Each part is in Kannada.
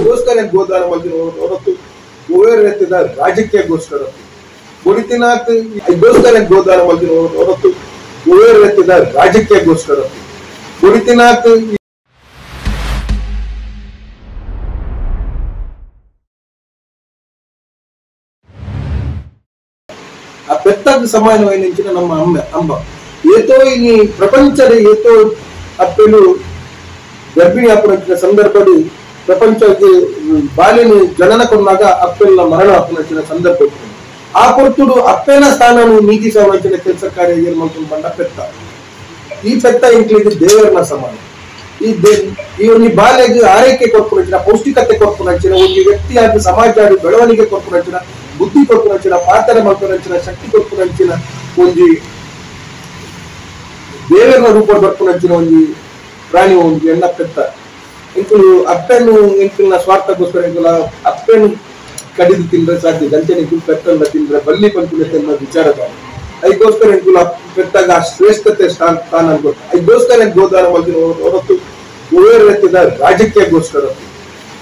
ಗೋಸ್ಕರ ಗೋದಾನ ಮಲ್ತಿನ ಹೊರತು ಓವೇರೆತ್ತಿದ ರಾಜಕೀಯಕ್ಕೋಸ್ಕರ ಬುಡಿತಿನಾಥ್ ಗೋಸ್ಕರ ಗೋದಾನ ಮಲ್ತಿನ ಹೊರತು ಓವೇರೆತ್ತಿದ ರಾಜಕೀಯಕ್ಕೋಸ್ಕರ ಬುಡಿತಿನಾಥ್ ಆ పెద్దకు సమానమైన ನಮ್ಮ అంబ ఏతో ఈ ప్రపంచದ ఏతో అప్పలు ಗರ್ಭಿಣಿ ಅಪ್ಪನ ಸಂದರ್ಭದಲ್ಲಿ ಪ್ರಪಂಚಕ್ಕೆ ಬಾಲಿನ ಜನನ ಕೊಂಡಾಗ ಅಪ್ಪನ ಮರಣ ಅಪ್ಪನ ಸಂದರ್ಭ ಆ ಪೊರ್ತುಡು ಅಪ್ಪನ ಸ್ಥಾನನು ನೀತಿ ಸಂರಕ್ಷಣೆ ಕೆಲಸ ಕಾರ್ಯ ಏನು ಮಾಡ್ಕೊಂಡು ಬಂದ ಪೆತ್ತ ಈ ಪೆತ್ತ ಇಂಕ್ಲಿಗೆ ದೇವರನ್ನ ಸಮಾನ ಈ ಒಂದು ಬಾಲ್ಯಗೆ ಆರೈಕೆ ಕೊಡ್ಕೊಂಡು ಪೌಷ್ಟಿಕತೆ ಕೊಡ್ಕೊಂಡು ಒಂದು ವ್ಯಕ್ತಿಯಾಗಿ ಸಮಾಜ ಬೆಳವಣಿಗೆ ಕೊಡ್ಕೊಂಡು ಬುದ್ಧಿ ಕೊಡ್ಕೊಂಡು ಪಾತ್ರ ಮಾಡ್ಕೊಂಡು ಶಕ್ತಿ ಕೊಡ್ಕೊಂಡು ಒಂದು ದೇವರನ್ನ ರೂಪ ಬರ್ಕೊಂಡು ಒಂದು ಪ್ರಾಣಿ ಒಂದು ಎಣ್ಣ ಪೆತ್ತ ಇಂಕಲು ಅಪ್ಪನು ಇಂಕಲ್ನ ಸ್ವಾರ್ಥಕ್ಕೋಸ್ಕರ ಇಂಕಲ ಅಪ್ಪನು ಕಡಿದು ತಿಂದ್ರೆ ಸಾಧ್ಯ ಗಂಟೆನ ಪೆತ್ತನ್ನ ತಿಂದ್ರೆ ಬಲ್ಲಿ ಪಂಚುಲತೆ ಅನ್ನೋ ವಿಚಾರದ ಅದಕ್ಕೋಸ್ಕರ ಇಂಕಲ ಪೆತ್ತಾಗ ಶ್ರೇಷ್ಠತೆ ಸ್ಥಾನ ಅನ್ಕೊಟ್ಟು ಅದಕ್ಕೋಸ್ಕರ ಗೋದಾನ ಮಲ್ತಿನ ಹೊರತು ಓವೇರೆತ್ತಿದ ರಾಜಕೀಯಕ್ಕೋಸ್ಕರ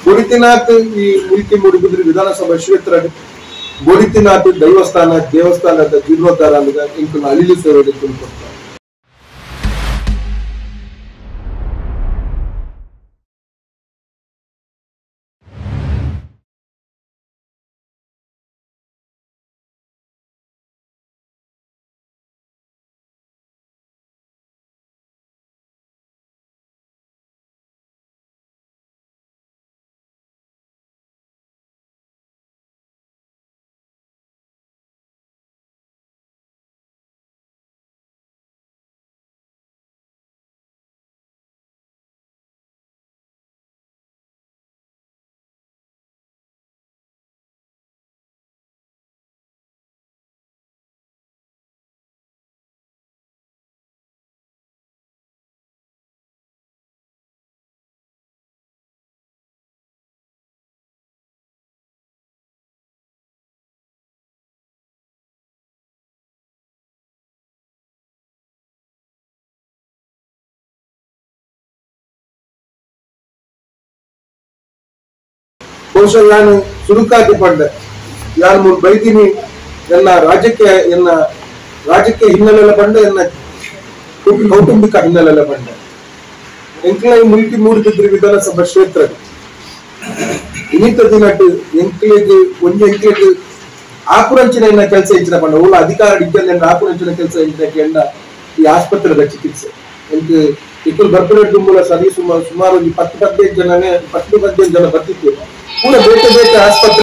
ಬುಡಿತಿನಾಥ್ ಈ ಮುಲ್ಕಿ ಮೂಡುಬಿದ್ರೆ ವಿಧಾನಸಭಾ ಕ್ಷೇತ್ರ ಬುಡಿತಿನಾಥ್ ದೇವಸ್ಥಾನದ ಜೀರ್ಣೋದ್ಧಾರ ಅಂದ್ರೆ ಇಂಕಲ್ನ ಅಳಿಲು ಸೇವೆ ಕೊಡ್ತಾರೆ ಬಹುಶಃ ನಾನು ಸುಡುಕಾಗಿ ಪಡ್ಡೆ ಯಾರು ಮೂರು ಬೈದಿನಿ ಎಲ್ಲ ರಾಜಕೀಯ ಹಿನ್ನೆಲೆ ಬಂಡೆ ಎನ್ನ ಕೌಟುಂಬಿಕ ಹಿನ್ನೆಲೆ ಬಂಡೆ ಎಂಕ್ಲ ಮುಲ್ಕಿ ಮೂಡಿದ್ರೆ ವಿಧಾನಸಭಾ ಕ್ಷೇತ್ರ ಇನ್ನಿತ ದಿನಟ್ಟು ಎಂಕ್ಲಿಗೆ ಆಕುರಂಚಿನ ಕೆಲಸ ಇಚ್ಚಿನ ಬಂಡ ಓಲ ಅಧಿಕಾರ ಇದ್ದ ಆಕುರಂಚಿನ ಕೆಲಸ ಇದ್ದ ಈ ಆಸ್ಪತ್ರೆದ ಚಿಕಿತ್ಸೆ ಇಕ್ಕಲು ಬರ್ಪಡೆ ತುಂಬುಲ ಸರಿ ಸುಮಾರು 10-15 ಜನ ಬರ್ತಿತ್ತು ಕೂಡ ಬೇಟೆ ಆಸ್ಪತ್ರೆ